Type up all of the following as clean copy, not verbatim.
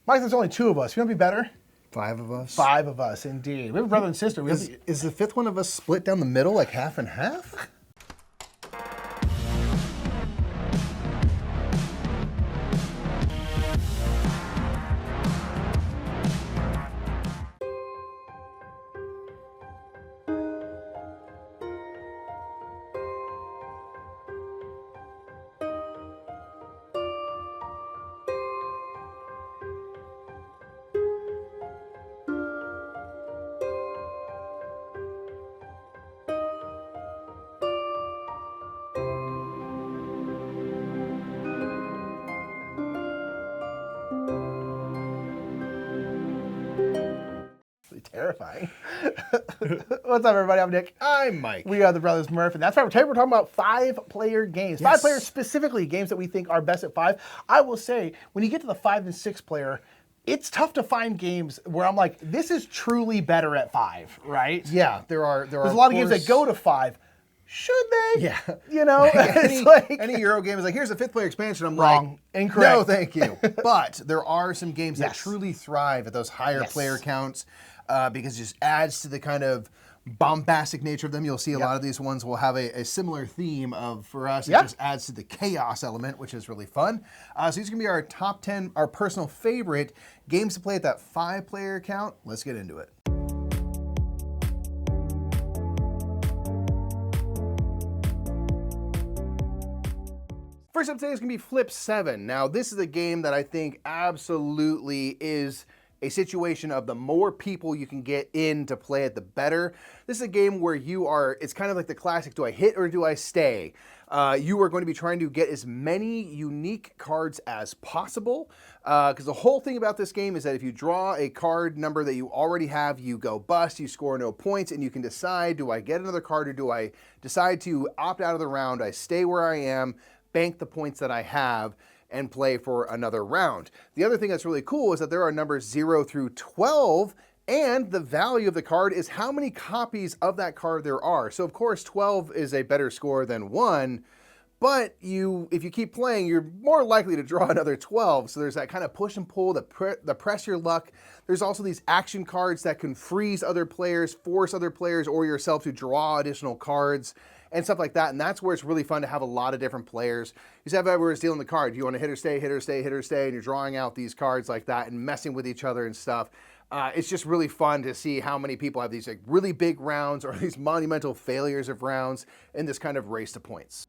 Mike, there's only 2 of us. You want to be better? 5 of us. 5 of us, indeed. We have a brother and sister. Is the 5th one of us split down the middle, like half and half? Terrifying. What's up, everybody? I'm Nick. I'm Mike. We are the Brothers Murph, and that's right. Today we're talking about 5-player games. Yes. 5 players specifically, games that we think are best at 5. I will say, when you get to the 5 and 6 player, it's tough to find games where I'm like, this is truly better at 5, right? Yeah, there are. There's a lot of games that go to 5. Should they? Yeah. You know? Any Euro game is like, here's a 5th player expansion. I'm wrong. Like, Incorrect. no, thank you. But there are some games that Yes. truly thrive at those higher Yes. player counts because it just adds to the kind of bombastic nature of them. You'll see a lot of these ones will have a similar theme of, for us, it just adds to the chaos element, which is really fun. So these are going to be our top 10, our personal favorite games to play at that 5-player count. Let's get into it. First up today is going to be Flip 7. Now, this is a game that I think absolutely is a situation of the more people you can get in to play it, the better. This is a game where it's kind of like the classic, do I hit or do I stay? You are going to be trying to get as many unique cards as possible, because the whole thing about this game is that if you draw a card number that you already have, you go bust, you score no points, and you can decide, do I get another card or do I decide to opt out of the round? I stay where I am, bank the points that I have, and play for another round. The other thing that's really cool is that there are numbers 0 through 12, and the value of the card is how many copies of that card there are. So of course 12 is a better score than 1, but if you keep playing, you're more likely to draw another 12. So there's that kind of push and pull, the press your luck. There's also these action cards that can freeze other players, force other players or yourself to draw additional cards and stuff like that. And that's where it's really fun to have a lot of different players. You just have everyone's dealing the card. You want to hit or stay, hit or stay, hit or stay, and you're drawing out these cards like that and messing with each other and stuff. It's just really fun to see how many people have these like really big rounds or these monumental failures of rounds in this kind of race to points.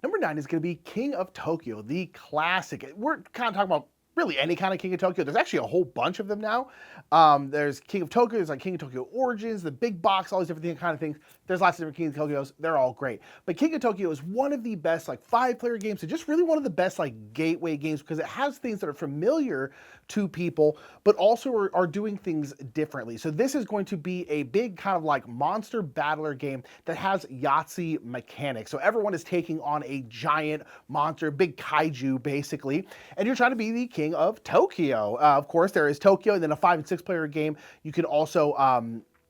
Number 9 is going to be King of Tokyo, the classic. We're kind of talking about really any kind of King of Tokyo. There's actually a whole bunch of them now. There's King of Tokyo, there's like King of Tokyo Origins, the big box, all these different kind of things. There's lots of different King of Tokyos. They're all great. But King of Tokyo is one of the best like 5-player games, and just really one of the best like gateway games because it has things that are familiar to people, but also are doing things differently. So this is going to be a big kind of like monster battler game that has Yahtzee mechanics. So everyone is taking on a giant monster, big kaiju basically, and you're trying to be the King of Tokyo. Of course, there is Tokyo, and then a 5- and 6-player game. You can also, I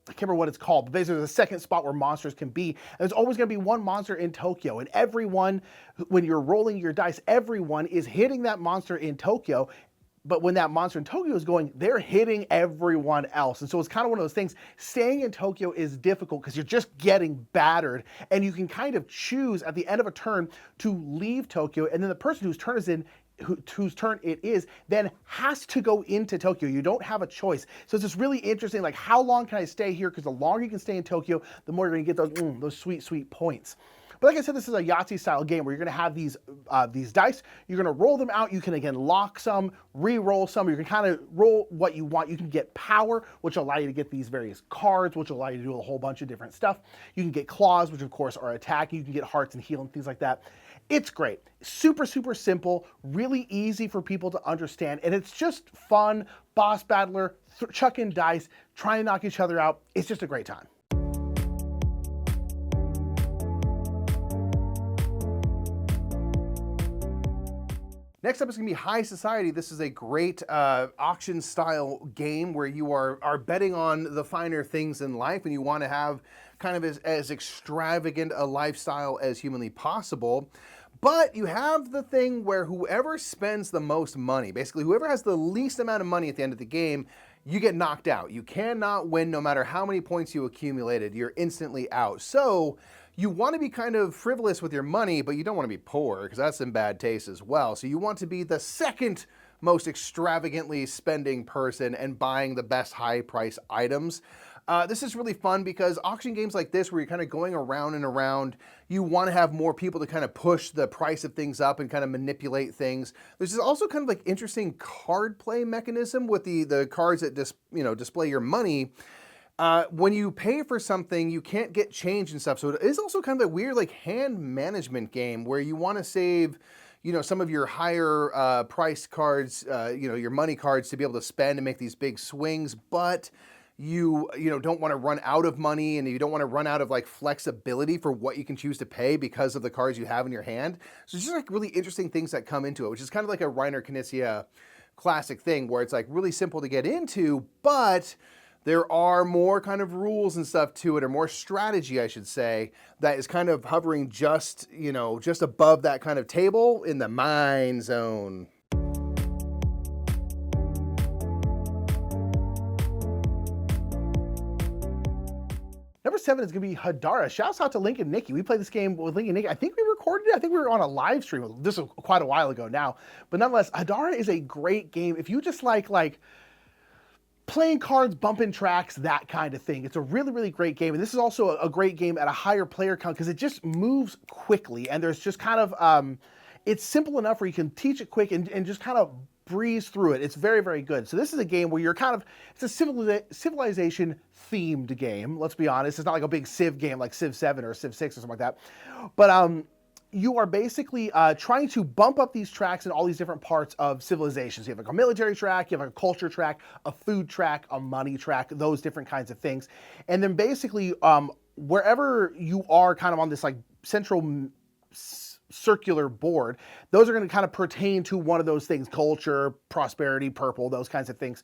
can't remember what it's called, but basically there's a second spot where monsters can be. And there's always going to be one monster in Tokyo, and everyone, when you're rolling your dice, everyone is hitting that monster in Tokyo. But when that monster in Tokyo is going, they're hitting everyone else. And so it's kind of one of those things. Staying in Tokyo is difficult because you're just getting battered. And you can kind of choose at the end of a turn to leave Tokyo. And then the person whose turn it is then has to go into Tokyo. You don't have a choice. So it's just really interesting, like how long can I stay here? Because the longer you can stay in Tokyo, the more you're going to get those sweet, sweet points. But like I said, this is a Yahtzee style game where you're going to have these dice. You're going to roll them out. You can, again, lock some, re-roll some. You can kind of roll what you want. You can get power, which will allow you to get these various cards, which will allow you to do a whole bunch of different stuff. You can get claws, which of course are attacking. You can get hearts and heal and things like that. It's great. Super, super simple, really easy for people to understand. And it's just fun, boss battler, chucking dice, trying to knock each other out. It's just a great time. Next up is going to be High Society. This is a great auction-style game where you are betting on the finer things in life, and you want to have kind of as extravagant a lifestyle as humanly possible. But you have the thing where whoever spends the most money, basically whoever has the least amount of money at the end of the game, you get knocked out. You cannot win no matter how many points you accumulated. You're instantly out. So you want to be kind of frivolous with your money, but you don't want to be poor because that's in bad taste as well. So you want to be the second most extravagantly spending person and buying the best high price items. This is really fun because auction games like this, where you're kind of going around and around, you want to have more people to kind of push the price of things up and kind of manipulate things. There's also kind of like interesting card play mechanism with the cards that display your money. When you pay for something, you can't get change and stuff. So it is also kind of a weird like hand management game where you want to save, some of your higher priced cards, your money cards to be able to spend and make these big swings, but you don't want to run out of money, and you don't want to run out of like flexibility for what you can choose to pay because of the cards you have in your hand. So it's just like really interesting things that come into it, which is kind of like a Reiner Knizia classic thing where it's like really simple to get into, but there are more kind of rules and stuff to it, or more strategy, I should say, that is kind of hovering just above that kind of table in the mind zone. Number 7 is going to be Hadara. Shouts out to Link and Nikki. We played this game with Link and Nikki. I think we recorded it. I think we were on a live stream. This was quite a while ago now. But nonetheless, Hadara is a great game. If you just like playing cards, bumping tracks, that kind of thing. It's a really, really great game. And this is also a great game at a higher player count because it just moves quickly. And there's just kind of, it's simple enough where you can teach it quick and just kind of breeze through it. It's very, very good. So this is a game where you're it's a civilization themed game. Let's be honest. It's not like a big Civ game like Civ 7 or Civ 6 or something like that. But you are basically trying to bump up these tracks in all these different parts of civilizations. You have like a military track, you have like a culture track, a food track, a money track, those different kinds of things. And then basically wherever you are kind of on this like central circular board, those are going to kind of pertain to one of those things: culture, prosperity, purple, those kinds of things.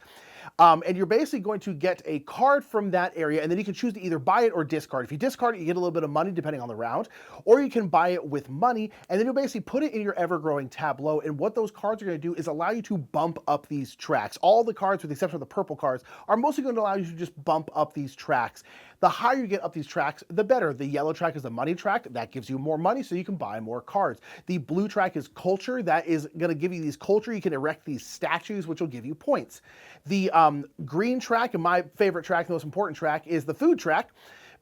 And you're basically going to get a card from that area, and then you can choose to either buy it or discard. If you discard it, you get a little bit of money depending on the round, or you can buy it with money, and then you'll basically put it in your ever-growing tableau. And what those cards are going to do is allow you to bump up these tracks. All the cards, with the exception of the purple cards, are mostly going to allow you to just bump up these tracks. The higher you get up these tracks, the better. The yellow track is the money track. That gives you more money so you can buy more cards. The blue track is culture. That is going to give you these culture. You can erect these statues, which will give you points. The green track, and my favorite track, the most important track, is the food track,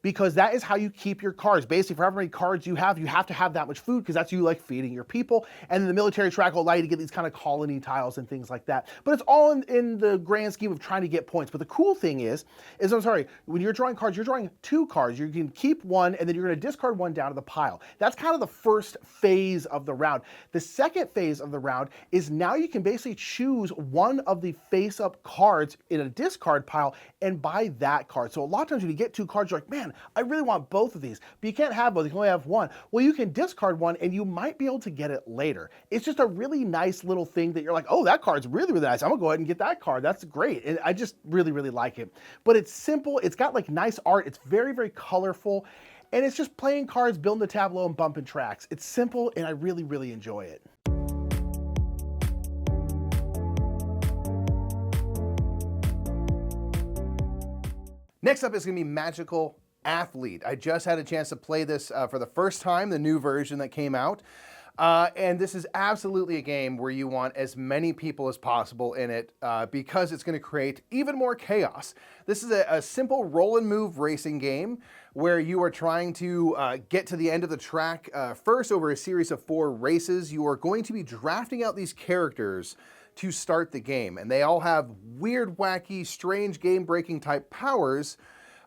because that is how you keep your cards. Basically, for however many cards you have to have that much food, because that's you like feeding your people. And then the military track will allow you to get these kind of colony tiles and things like that. But it's all in the grand scheme of trying to get points. But the cool thing is I'm sorry, when you're drawing cards, you're drawing 2 cards. You can keep one, and then you're going to discard one down to the pile. That's kind of the first phase of the round. The second phase of the round is now you can basically choose one of the face-up cards in a discard pile and buy that card. So a lot of times when you get 2 cards, you're like, man, I really want both of these, but you can't have both. You can only have one. Well, you can discard one, and you might be able to get it later. It's just a really nice little thing that you're like, oh, that card's really, really nice. I'm gonna go ahead and get that card. That's great. And I just really, really like it. But it's simple. It's got like nice art. It's very, very colorful. And it's just playing cards, building the tableau, and bumping tracks. It's simple, and I really, really enjoy it. Next up is gonna be Magical Athlete. I just had a chance to play this for the first time, the new version that came out. And this is absolutely a game where you want as many people as possible in it because it's going to create even more chaos. This is a simple roll and move racing game where you are trying to get to the end of the track first over a series of 4 races. You are going to be drafting out these characters to start the game, and they all have weird, wacky, strange, game-breaking type powers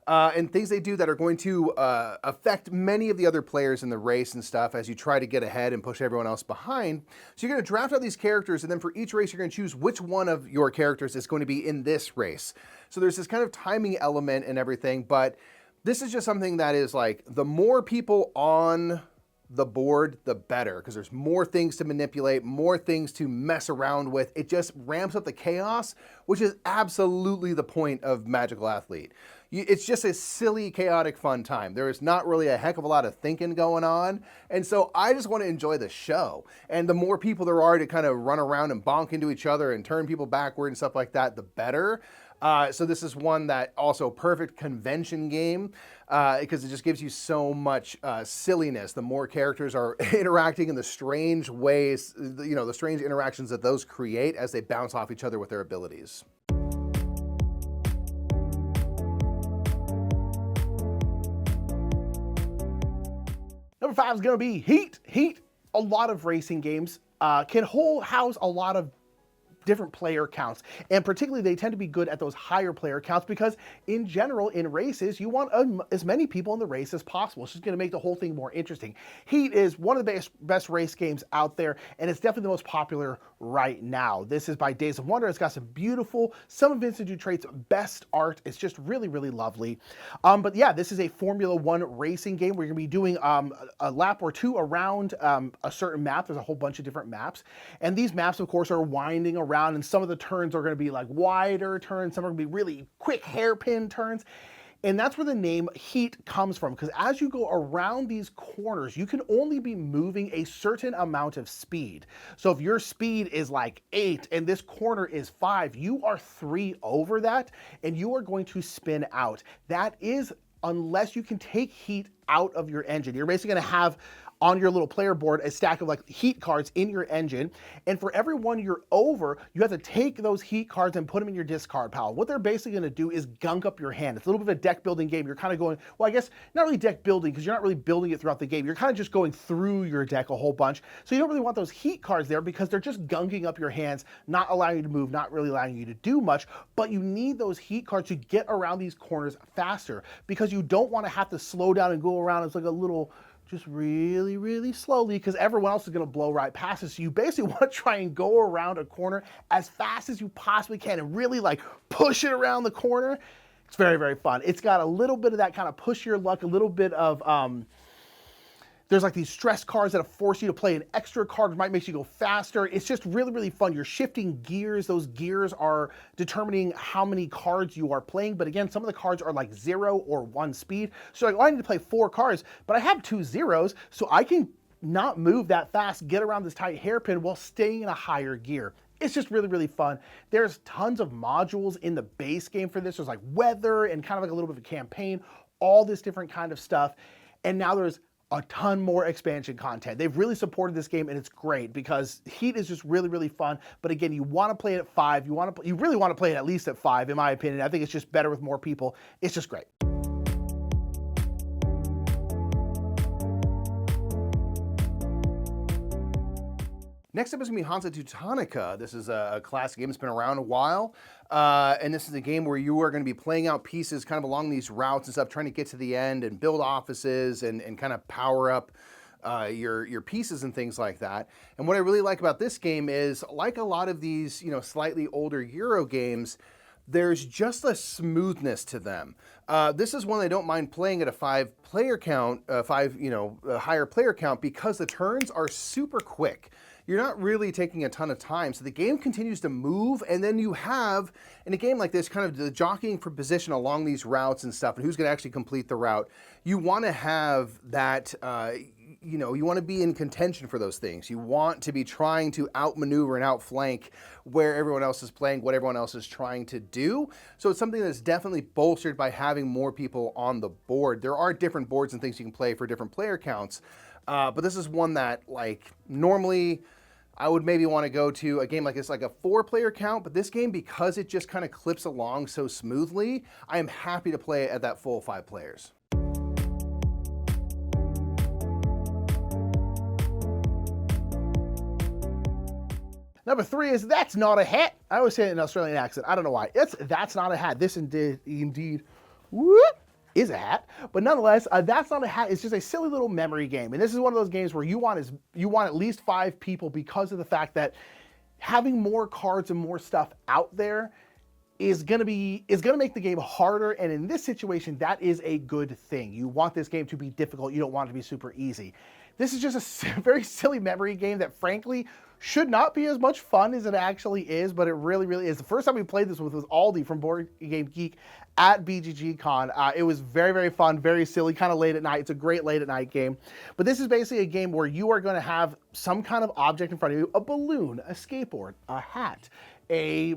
and things they do that are going to affect many of the other players in the race and stuff as you try to get ahead and push everyone else behind. So you're going to draft out these characters, and then for each race, you're going to choose which one of your characters is going to be in this race. So there's this kind of timing element and everything, but this is just something that is like, the more people on the board, the better, because there's more things to manipulate, more things to mess around with. It just ramps up the chaos, which is absolutely the point of Magical Athlete. It's just a silly, chaotic, fun time. There is not really a heck of a lot of thinking going on. And so I just want to enjoy the show. And the more people there are to kind of run around and bonk into each other and turn people backward and stuff like that, the better. So this is one that also perfect convention game because it just gives you so much silliness. The more characters are interacting in the strange ways, the strange interactions that those create as they bounce off each other with their abilities. Number 5 is going to be Heat. Heat, a lot of racing games can house a lot of different player counts, and particularly they tend to be good at those higher player counts because in general in races you want as many people in the race as possible. It's just going to make the whole thing more interesting. Heat is one of the best race games out there, and it's definitely the most popular right now. This is by Days of Wonder. It's got some beautiful, some of Vincent Dutrait's best art. It's just really, really lovely. But yeah, this is a Formula One racing game where you're going to be doing a lap or two around a certain map. There's a whole bunch of different maps, and these maps of course are winding around, and some of the turns are going to be like wider turns, some are going to be really quick hairpin turns. And that's where the name Heat comes from, because as you go around these corners, you can only be moving a certain amount of speed. So if your speed is like 8 and this corner is 5, you are 3 over that and you are going to spin out. That is unless you can take heat out of your engine. You're basically going to have on your little player board a stack of like heat cards in your engine, and for every one you're over, you have to take those heat cards and put them in your discard pile. What they're basically going to do is gunk up your hand. It's a little bit of a deck building game. You're kind of going, well, I guess not really deck building because you're not really building it throughout the game. You're kind of just going through your deck a whole bunch. So you don't really want those heat cards there because they're just gunking up your hands, not allowing you to move, not really allowing you to do much, but you need those heat cards to get around these corners faster because you don't want to have to slow down and go around. It's like a little just really, really slowly because everyone else is going to blow right past it. So you basically want to try and go around a corner as fast as you possibly can and really like push it around the corner. It's very, very fun. It's got a little bit of that kind of push your luck, a little bit of, there's like these stress cards that force you to play an extra card, which might make you go faster. It's just really, really fun. You're shifting gears. Those gears are determining how many cards you are playing. But again, some of the cards are like 0 or 1 speed. So like, oh, I need to play 4 cards, but I have 2 zeros, so I can not move that fast, get around this tight hairpin while staying in a higher gear. It's just really, really fun. There's tons of modules in the base game for this. There's like weather and kind of like a little bit of a campaign, all this different kind of stuff. And now there's a ton more expansion content. They've really supported this game, and it's great because Heat is just really, really fun. But again, you want to play it at 5. You really want to play it at least at 5, in my opinion. I think it's just better with more people. It's just great. Next up is going to be Hansa Teutonica. This is a classic game that's been around a while. And this is a game where you are going to be playing out pieces kind of along these routes and stuff, trying to get to the end and build offices and kind of power up your pieces and things like that. And what I really like about this game is, like a lot of these, slightly older Euro games, there's just a smoothness to them. This is one I don't mind playing at a 5-player count, a higher player count, because the turns are super quick. You're not really taking a ton of time, so the game continues to move, and then you have, in a game like this, kind of the jockeying for position along these routes and stuff, and who's going to actually complete the route. You want to have that, you want to be in contention for those things. You want to be trying to outmaneuver and outflank where everyone else is playing, what everyone else is trying to do. So it's something that's definitely bolstered by having more people on the board. There are different boards and things you can play for different player counts, but this is one that, like, normally I would maybe want to go to a game like this, like a 4-player count, but this game, because it just kind of clips along so smoothly, I am happy to play it at that full 5 players. Number 3 is That's Not a Hat. I always say it in an Australian accent. I don't know why. That's Not a Hat. This indeed whoop, is a hat. But nonetheless, That's Not a Hat is just a silly little memory game. And this is one of those games where you want at least 5 people because of the fact that having more cards and more stuff out there is gonna make the game harder. And in this situation, that is a good thing. You want this game to be difficult. You don't want it to be super easy. This is just a very silly memory game that, frankly, Should not be as much fun as it actually is, but it really, really is. The first time we played this was Aldi from Board Game Geek at BGG Con. It was very, very fun, very silly, kind of late at night. It's a great late at night game. But this is basically a game where you are going to have some kind of object in front of you, a balloon, a skateboard, a hat, a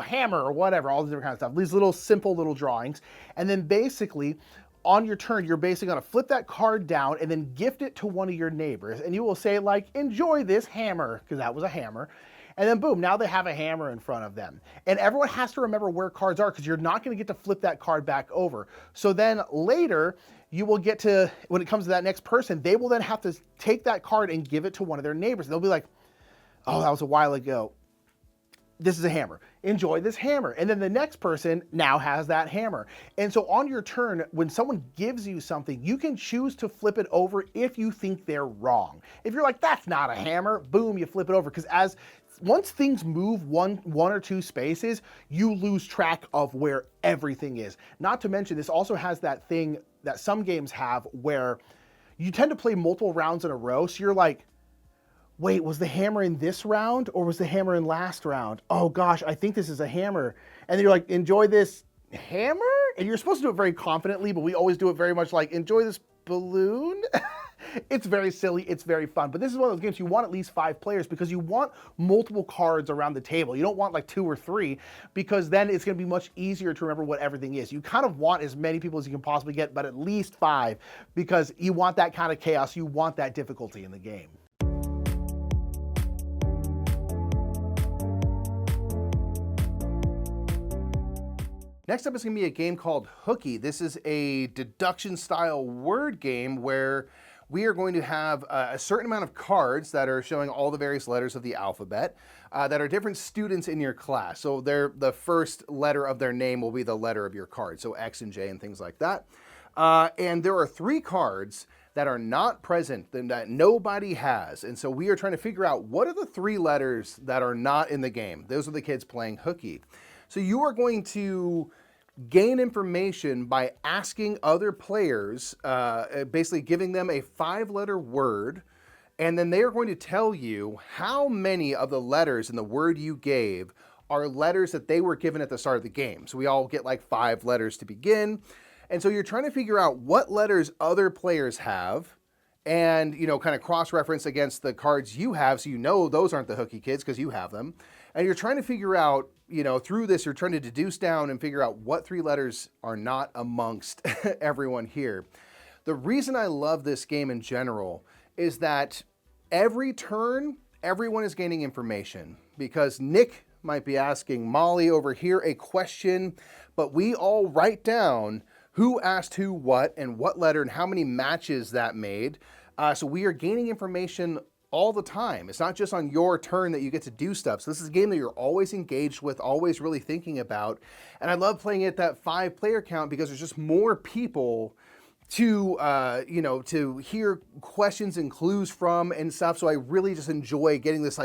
hammer or whatever, all the different kinds of stuff. These little simple little drawings. And then basically on your turn, you're basically going to flip that card down and then gift it to one of your neighbors. And you will say, like, enjoy this hammer, because that was a hammer. And then boom, now they have a hammer in front of them. And everyone has to remember where cards are, because you're not going to get to flip that card back over. So then later, you will get to, when it comes to that next person, they will then have to take that card and give it to one of their neighbors. And they'll be like, oh, that was a while ago. This is a hammer. Enjoy this hammer. And then the next person now has that hammer. And so on your turn, when someone gives you something, you can choose to flip it over if you think they're wrong. If you're like, that's not a hammer, boom, you flip it over. Because once things move one or two spaces, you lose track of where everything is. Not to mention, this also has that thing that some games have where you tend to play multiple rounds in a row. So you're like, wait, was the hammer in this round or was the hammer in last round? Oh gosh, I think this is a hammer. And then you're like, enjoy this hammer? And you're supposed to do it very confidently, but we always do it very much like, enjoy this balloon. It's very silly, it's very fun. But this is one of those games you want at least 5 players, because you want multiple cards around the table. You don't want like 2 or 3, because then it's gonna be much easier to remember what everything is. You kind of want as many people as you can possibly get, but at least 5, because you want that kind of chaos, you want that difficulty in the game. Next up is going to be a game called Hooky. This is a deduction style word game where we are going to have a certain amount of cards that are showing all the various letters of the alphabet that are different students in your class. So the first letter of their name will be the letter of your card. So X and J and things like that. And there are 3 cards that are not present, that nobody has. And so we are trying to figure out what are the 3 letters that are not in the game. Those are the kids playing Hooky. So you are going to gain information by asking other players, basically giving them a 5-letter word, and then they are going to tell you how many of the letters in the word you gave are letters that they were given at the start of the game. So we all get like 5 letters to begin. And so you're trying to figure out what letters other players have and, kind of cross-reference against the cards you have, so you know those aren't the Hooky kids because you have them. And you're trying to figure out, through this, you're trying to deduce down and figure out what 3 letters are not amongst everyone here. The reason I love this game in general is that every turn, everyone is gaining information, because Nick might be asking Molly over here a question, but we all write down who asked who what and what letter and how many matches that made. So we are gaining information all the time. It's not just on your turn that you get to do stuff. So this is a game that you're always engaged with, always really thinking about. And I love playing at that 5-player count because there's just more people to, to hear questions and clues from and stuff. So I really just enjoy getting this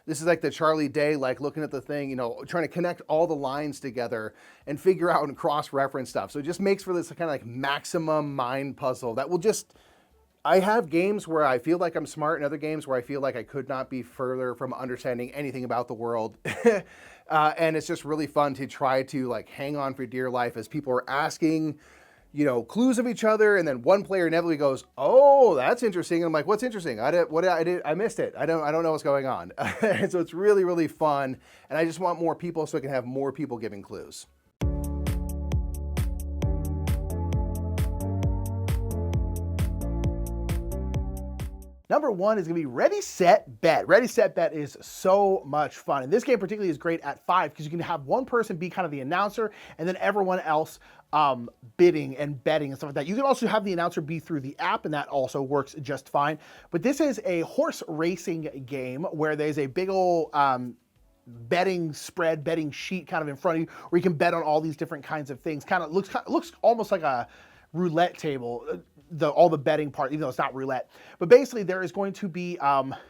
this is like the Charlie Day, like looking at the thing, trying to connect all the lines together and figure out and cross-reference stuff. So it just makes for this kind of like maximum mind puzzle that will just, I have games where I feel like I'm smart and other games where I feel like I could not be further from understanding anything about the world. And it's just really fun to try to like hang on for dear life as people are asking, clues of each other, and then one player inevitably goes, "Oh, that's interesting." And I'm like, "What's interesting? I missed it. I don't know what's going on." And so it's really, really fun. And I just want more people so I can have more people giving clues. Number 1 is going to be Ready, Set, Bet. Ready, Set, Bet is so much fun. And this game particularly is great at 5 because you can have one person be kind of the announcer and then everyone else bidding and betting and stuff like that. You can also have the announcer be through the app, and that also works just fine. But this is a horse racing game where there's a big old betting spread, betting sheet kind of in front of you where you can bet on all these different kinds of things. Kind of looks almost like a roulette table. All the betting part, even though it's not roulette. But basically, there is going to be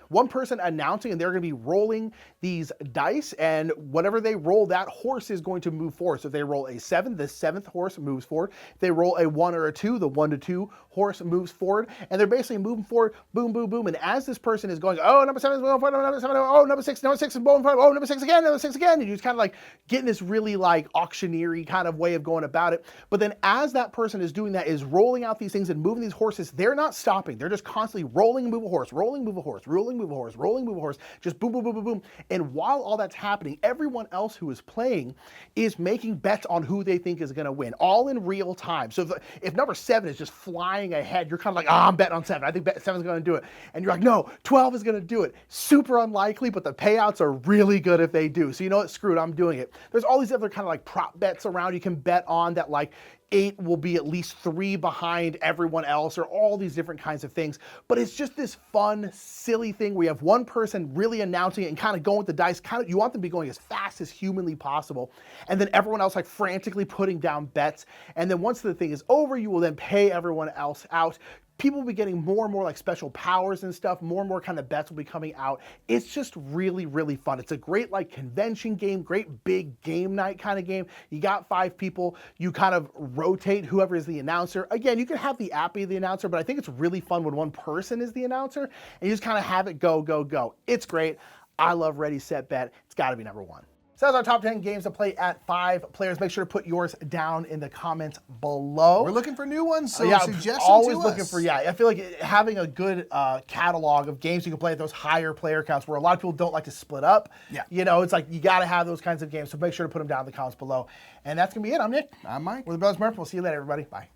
one person announcing, and they're going to be rolling these dice, and whatever they roll, that horse is going to move forward. So if they roll a 7, the 7th horse moves forward. If they roll a 1 or a 2, the 1 to 2 horse moves forward. And they're basically moving forward, boom, boom, boom. And as this person is going, oh, number 7 is going forward, number 7, oh, number 6 is going forward, oh, number 6 again, number 6 again. And you just kind of like getting this really like auctioneering kind of way of going about it. But then as that person is doing that, is rolling out these things and moving these horses, they're not stopping. They're just constantly rolling and move a horse, rolling, move a horse, rolling, move a horse, rolling, move a horse, just boom, boom, boom, boom, boom. And while all that's happening, everyone else who is playing is making bets on who they think is going to win, all in real time. So if number 7 is just flying ahead, you're kind of like, oh, I'm betting on 7. I think 7 is going to do it. And you're like, no, 12 is going to do it. Super unlikely, but the payouts are really good if they do. So you know what? Screw it, I'm doing it. There's all these other kind of like prop bets around you can bet on that, like 8 will be at least 3 behind everyone else, or all these different kinds of things. But it's just this fun, silly thing where you have one person really announcing it and kind of going with the dice. You want them to be going as fast as humanly possible. And then everyone else like frantically putting down bets. And then once the thing is over, you will then pay everyone else out. People will be getting more and more like special powers and stuff. More and more kind of bets will be coming out. It's just really, really fun. It's a great like convention game, great big game night kind of game. You got 5 people. You kind of rotate whoever is the announcer. Again, you can have the app be the announcer, but I think it's really fun when one person is the announcer and you just kind of have it go, go, go. It's great. I love Ready, Set, Bet. It's got to be number 1. So that's our top 10 games to play at 5 players. Make sure to put yours down in the comments below. We're looking for new ones, so yeah, suggest them always to looking us. for, yeah. I feel like having a good catalog of games you can play at those higher player counts where a lot of people don't like to split up. Yeah. You know, it's like you got to have those kinds of games. So make sure to put them down in the comments below. And that's going to be it. I'm Nick. I'm Mike. We're the Brothers Murph. We'll see you later, everybody. Bye.